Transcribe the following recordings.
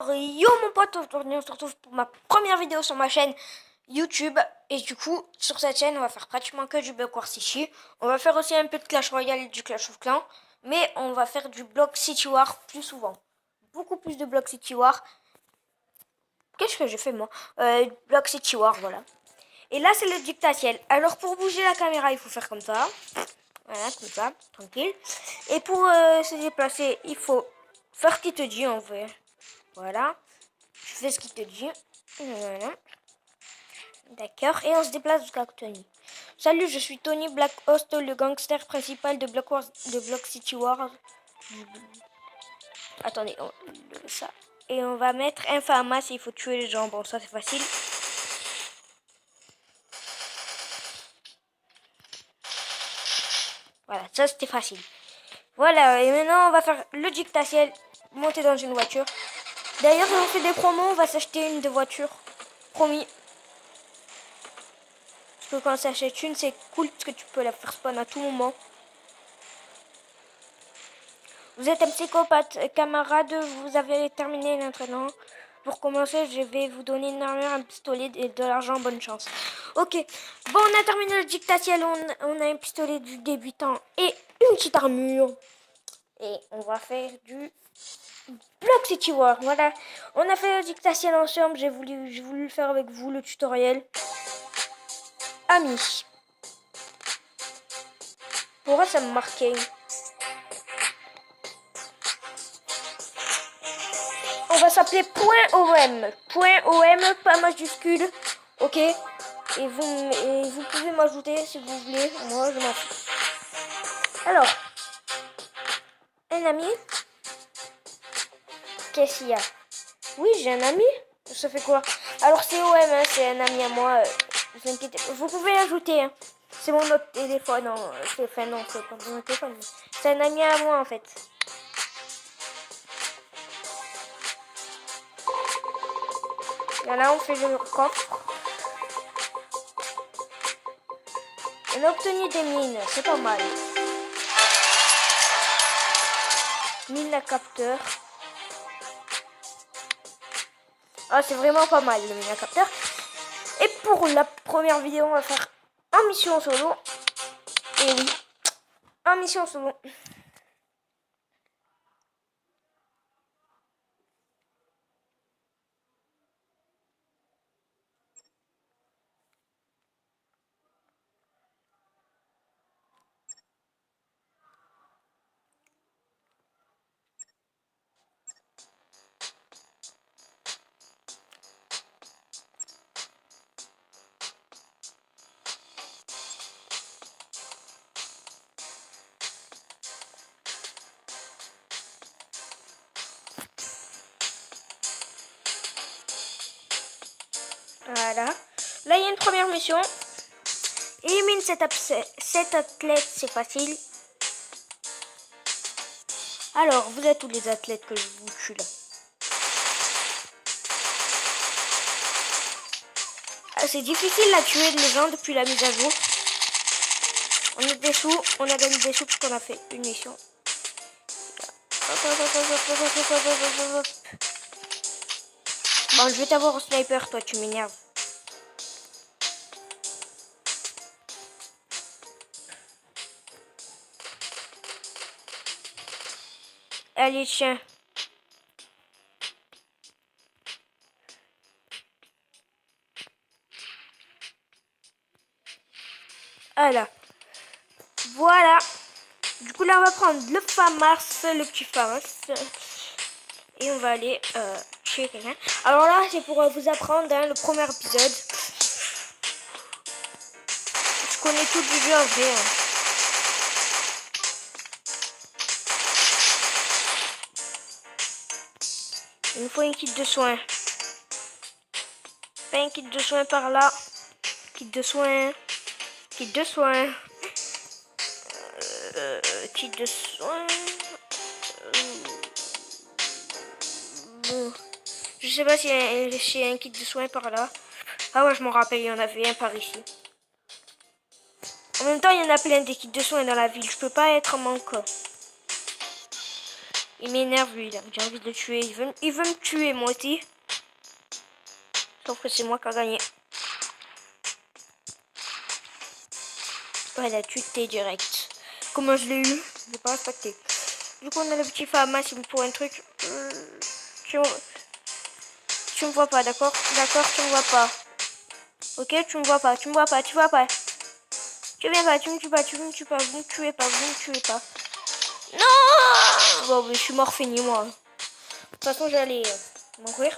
Yo mon pote, aujourd'hui on se retrouve pour ma première vidéo sur ma chaîne YouTube. Et du coup, sur cette chaîne, on va faire pratiquement que du Block War City. On va faire aussi un peu de Clash Royale et du Clash of Clans. Mais on va faire du Block City War plus souvent. Beaucoup plus de Block City War. Qu'est-ce que j'ai fait moi Block City War, voilà. Et là, c'est le dictatiel. Alors pour bouger la caméra, il faut faire comme ça. Voilà, comme ça, tranquille. Et pour se déplacer, il faut faire ce qu'il te dit en vrai. Voilà. Tu fais ce qu'il te dit. Voilà. D'accord. Et on se déplace jusqu'à Tony. Salut, je suis Tony Blackhost, le gangster principal de Block City War. Attendez, ça. Et on va mettre Infamas, il faut tuer les gens. Bon, ça c'est facile. Voilà, ça c'était facile. Voilà, et maintenant on va faire le dictatiel, monter dans une voiture. D'ailleurs, on fait des promos, on va s'acheter une de voiture. Promis. Parce que quand on s'achète une, c'est cool parce que tu peux la faire spawn à tout moment. Vous êtes un psychopathe, camarade, vous avez terminé l'entraînement. Pour commencer, je vais vous donner une armure, un pistolet et de l'argent, bonne chance. Ok, bon, on a terminé le dictatiel, on a un pistolet du débutant et une petite armure. Et on va faire du Block City War, voilà. On a fait le dictatiel ensemble, j'ai voulu le faire avec vous, le tutoriel. Amis. Pourquoi ça me marquait? On va s'appeler .om. .om, pas majuscule. Ok. Et vous pouvez m'ajouter si vous voulez. Moi, je m'en fous. Alors. Un ami. Qu'est-ce qu'il y a? Oui, j'ai un ami. Ça fait quoi? Alors, c'est OM, hein, c'est un ami à moi. Vous inquiétez pas. Vous pouvez l'ajouter. Hein. C'est mon autre téléphone. Non, c'est pas mon téléphone. C'est un ami à moi, en fait. Et là, on fait le coffre. On a obtenu des mines, c'est pas mal. Mine à capteur. Ah, c'est vraiment pas mal le mine à capteur. Et pour la première vidéo, on va faire en mission solo. Et oui, en mission solo. Voilà. Là, il y a une première mission. Élimine cet athlète, c'est facile. Alors, vous êtes tous les athlètes que je vous tue là. Ah, c'est difficile à tuer les gens depuis la mise à jour. On a des sous, on a gagné des sous parce qu'on a fait une mission. Bon, je vais t'avoir au sniper, toi, tu m'énerves. Allez, chien. Voilà. Voilà. Du coup, là, on va prendre le FAMAS, le petit FAMAS. Et on va aller tuer quelqu'un. Alors là, c'est pour vous apprendre hein, le premier épisode. Je connais tout du jeu en vrai. Hein. Il me faut une kit de soins. Pas une kit de soins par là. Kit de soins. Kit de soins. Kit de soins. Je sais pas si j'ai un kit de soins par là. Ah ouais, je m'en rappelle, il y en avait un par ici. En même temps, il y en a plein des kits de soins dans la ville. Je peux pas être en manque. Il m'énerve lui, là. J'ai envie de le tuer. Il veut me tuer moi aussi. Sauf que c'est moi qui a gagné. Ouais, il a tué direct. Comment je l'ai eu? Je l'ai pas respecté. Du coup, on a le petit Fama, il me faut un truc. Tu me vois pas, d'accord? D'accord, tu me vois pas. Ok, tu me vois pas, tu me vois pas, tu vois pas. Tu viens pas, tu me tues pas, tu me tues pas, vous me tuez pas, vous me tuez pas. Non! Bon, mais je suis mort fini, moi. De toute façon, j'allais mourir.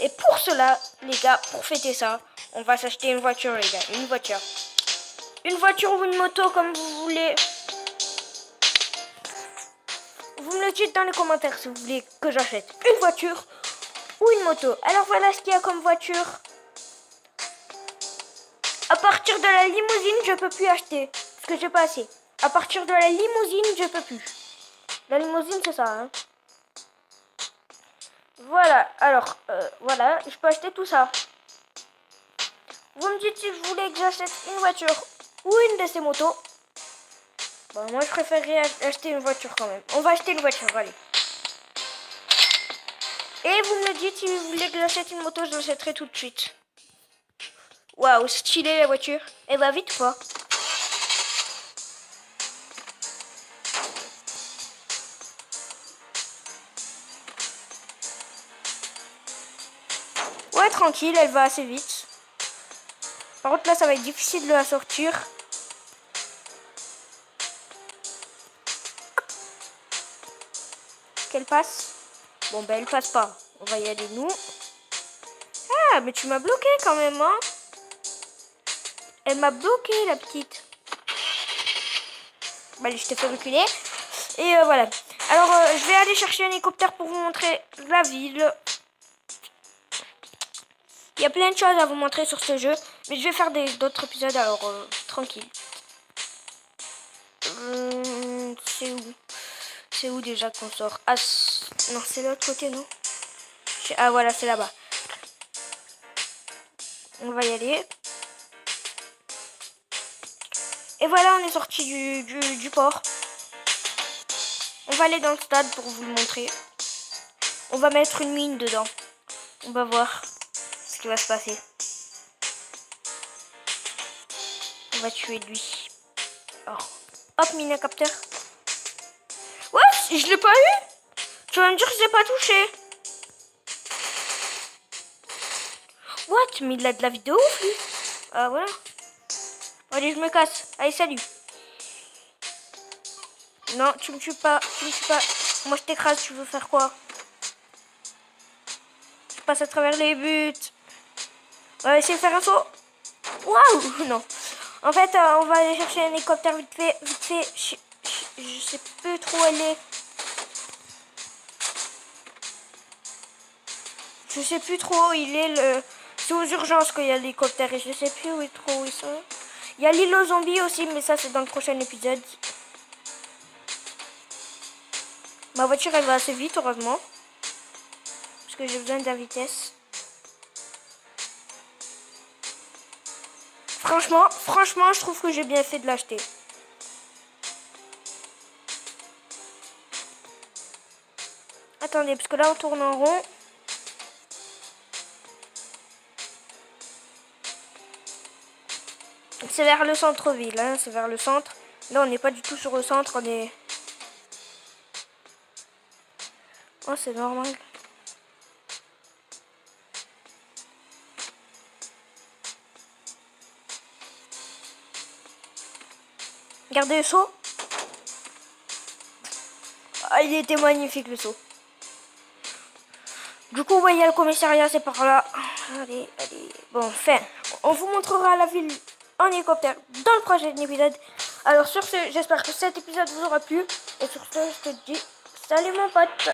Et pour cela, les gars, pour fêter ça, on va s'acheter une voiture, les gars. Une voiture. Une voiture ou une moto, comme vous voulez. Vous me le dites dans les commentaires si vous voulez que j'achète une voiture ou une moto. Alors voilà ce qu'il y a comme voiture. À partir de la limousine, je peux plus acheter. Parce que j'ai pas assez. À partir de la limousine, je peux plus. La limousine, c'est ça, hein. Voilà, alors, voilà, je peux acheter tout ça. Vous me dites si vous voulez que j'achète une voiture ou une de ces motos. Bon, moi, je préférerais acheter une voiture quand même. On va acheter une voiture, allez. Et vous me dites si vous voulez que j'achète une moto, je l'achèterai tout de suite. Waouh, stylé la voiture. Elle va vite ou pas? Ouais, tranquille, elle va assez vite. Par contre, là, ça va être difficile de la sortir. Qu'elle passe? Bon, ben, elle passe pas. On va y aller, nous. Ah, mais tu m'as bloqué quand même, hein? Elle m'a bloqué, la petite. Bah, allez, je t'ai fait reculer. Et voilà. Alors, je vais aller chercher un hélicoptère pour vous montrer la ville. Il y a plein de choses à vous montrer sur ce jeu. Mais je vais faire d'autres épisodes, alors tranquille. C'est où? C'est où déjà qu'on sort? Ah, non, c'est l'autre côté, non? Ah, voilà, c'est là-bas. On va y aller. Et voilà, on est sorti du port. On va aller dans le stade pour vous le montrer. On va mettre une mine dedans. On va voir ce qui va se passer. On va tuer lui. Oh. Hop, mine capteur. Ouais, je l'ai pas eu. Tu vas me dire que je l'ai pas touché. What? Mais il a de la vidéo, lui. Ah, voilà. Allez, je me casse. Allez, salut. Non, tu me tues pas. Tu me tues pas. Moi, je t'écrase. Tu veux faire quoi? Je passe à travers les buts. On va essayer de faire un saut. Waouh! Non. En fait, on va aller chercher un hélicoptère vite fait. Vite fait. Je sais plus trop où elle est. Je sais plus trop où il est. C'est aux urgences qu'il y a l'hélicoptère. Et je sais plus où ils sont. Il y a l'île aux zombies aussi, mais ça, c'est dans le prochain épisode. Ma voiture, elle va assez vite, heureusement. Parce que j'ai besoin de la vitesse. Franchement, je trouve que j'ai bien fait de l'acheter. Attendez, parce que là, on tourne en rond. C'est vers le centre-ville, hein, c'est vers le centre. Là, on n'est pas du tout sur le centre, on est... Oh, c'est normal. Regardez le saut. Ah, il était magnifique le saut. Du coup, vous voyez le commissariat, c'est par là. Allez. Bon, enfin, on vous montrera la ville en hélicoptère dans le prochain épisode. Alors sur ce, j'espère que cet épisode vous aura plu. Et sur ce, je te dis salut mon pote.